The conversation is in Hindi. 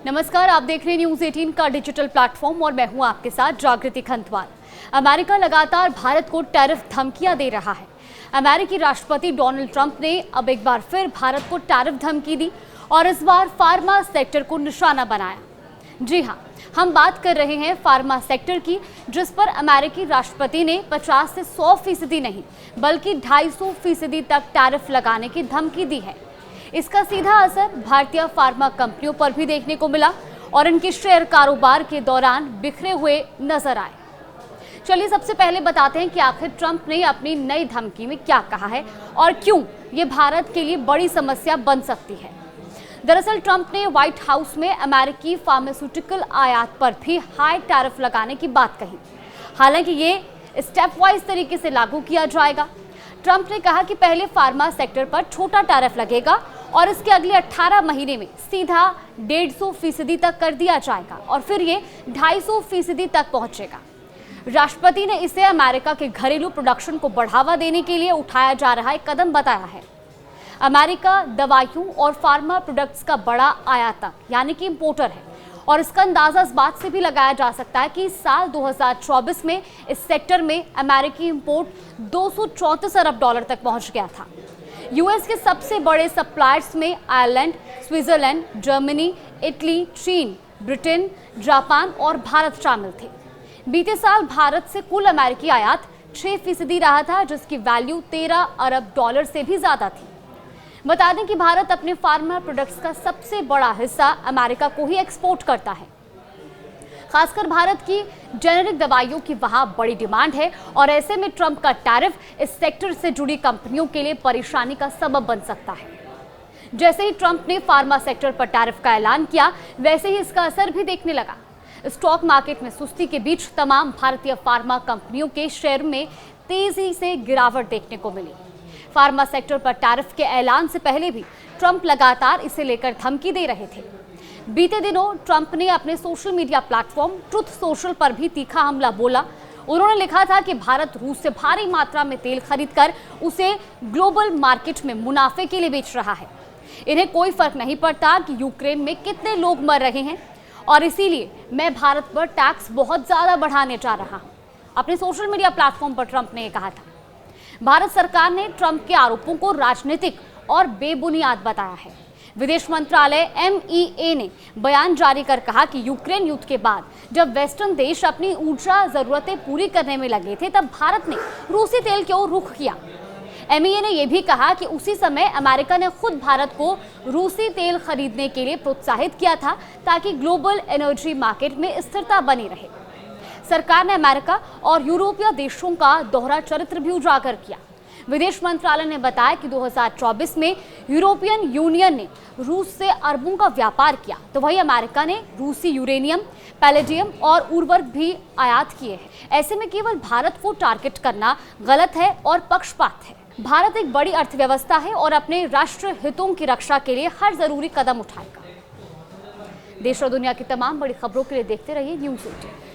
नमस्कार, आप देख रहे हैं न्यूज़ 18 का डिजिटल प्लेटफॉर्म और मैं हूं आपके साथ जागृति खंतवाल। अमेरिका लगातार भारत को टैरिफ धमकियां दे रहा है। अमेरिकी राष्ट्रपति डोनाल्ड ट्रंप ने अब एक बार फिर भारत को टैरिफ धमकी दी और इस बार फार्मा सेक्टर को निशाना बनाया। जी हां, हम बात कर रहे हैं फार्मा सेक्टर की, जिस पर अमेरिकी राष्ट्रपति ने 50 से 100% नहीं बल्कि 250% तक टैरिफ लगाने की धमकी दी है। इसका सीधा असर भारतीय फार्मा कंपनियों पर भी देखने को मिला और इनके शेयर कारोबार के दौरान बिखरे हुए नजर आए। चलिए सबसे पहले बताते हैं कि आखिर ट्रंप ने अपनी नई धमकी में क्या कहा है और क्यों ये भारत के लिए बड़ी समस्या बन सकती है। दरअसल ट्रंप ने व्हाइट हाउस में अमेरिकी फार्मास्यूटिकल आयात पर भी हाई टैरिफ लगाने की बात कही। हालांकि ये स्टेप वाइज तरीके से लागू किया जाएगा। ट्रंप ने कहा कि पहले फार्मा सेक्टर पर छोटा टैरिफ लगेगा और इसके अगले 18 महीने में सीधा 150% तक कर दिया जाएगा और फिर ये 250% तक पहुंचेगा। राष्ट्रपति ने इसे अमेरिका के घरेलू प्रोडक्शन को बढ़ावा देने के लिए उठाया जा रहा एक कदम बताया है। अमेरिका दवाइयों और फार्मा प्रोडक्ट्स का बड़ा आयातक यानी कि इंपोर्टर है और इसका अंदाजा इस बात से भी लगाया जा सकता है कि साल 2024 में इस सेक्टर में अमेरिकी इंपोर्ट 234 अरब डॉलर तक पहुंच गया था। यूएस के सबसे बड़े सप्लायर्स में आयरलैंड, स्विट्जरलैंड, जर्मनी, इटली, चीन, ब्रिटेन, जापान और भारत शामिल थे। बीते साल भारत से कुल अमेरिकी आयात 6% रहा था, जिसकी वैल्यू 13 अरब डॉलर से भी ज्यादा थी। बता दें कि भारत अपने फार्मा प्रोडक्ट्स का सबसे बड़ा हिस्सा अमेरिका को ही एक्सपोर्ट करता है। खासकर भारत की जेनेरिक दवाइयों की वहां बड़ी डिमांड है और ऐसे में ट्रंप का टैरिफ इस सेक्टर से जुड़ी कंपनियों के लिए परेशानी का सबब बन सकता है। जैसे ही ट्रंप ने फार्मा सेक्टर पर टैरिफ का ऐलान किया, वैसे ही इसका असर भी देखने लगा। स्टॉक मार्केट में सुस्ती के बीच तमाम भारतीय फार्मा कंपनियों के शेयर में तेजी से गिरावट देखने को मिली। फार्मा सेक्टर पर टैरिफ के ऐलान से पहले भी ट्रंप लगातार इसे लेकर धमकी दे रहे थे। बीते दिनों ट्रंप ने अपने social media platform truth social पर भी तीखा हमला बोला। उन्होंने लिखा था कि भारत रूस से भारी मात्रा में तेल खरीदकर उसे ग्लोबल मार्केट में मुनाफे के लिए बेच रहा है। इन्हें कोई फर्क नहीं पड़ता कि यूक्रेन में कितने लोग मर रहे हैं और इसीलिए मैं भारत पर टैक्स बहुत ज्यादा बढ़ाने जा रहा हूं। अपने सोशल मीडिया प्लेटफॉर्म पर ट्रंप ने कहा था। भारत सरकार ने ट्रंप के आरोपों को राजनीतिक और बेबुनियाद बताया है। विदेश मंत्रालय MEA ने बयान जारी कर कहा कि यूक्रेन युद्ध के बाद जब वेस्टर्न देश अपनी ऊर्जा जरूरतें पूरी करने में लगे थे, तब भारत ने रूसी तेल की ओर रुख किया। MEA ने यह भी कहा कि उसी समय अमेरिका ने खुद भारत को रूसी तेल खरीदने के लिए प्रोत्साहित किया था ताकि ग्लोबल एनर्जी मार्केट में स्थिरता बनी रहे। सरकार ने अमेरिका और यूरोपीय देशों का दोहरा चरित्र भी उजागर किया। विदेश मंत्रालय ने बताया कि 2024 में यूरोपियन यूनियन ने रूस से अरबों का व्यापार किया, तो वहीं अमेरिका ने रूसी यूरेनियम, पैलेडियम और उर्वरक भी आयात किए हैं। ऐसे में केवल भारत को टारगेट करना गलत है और पक्षपात है। भारत एक बड़ी अर्थव्यवस्था है और अपने राष्ट्र हितों की रक्षा के लिए हर जरूरी कदम उठाएगा। देश और दुनिया की तमाम बड़ी खबरों के लिए देखते रहिए न्यूज़ 18।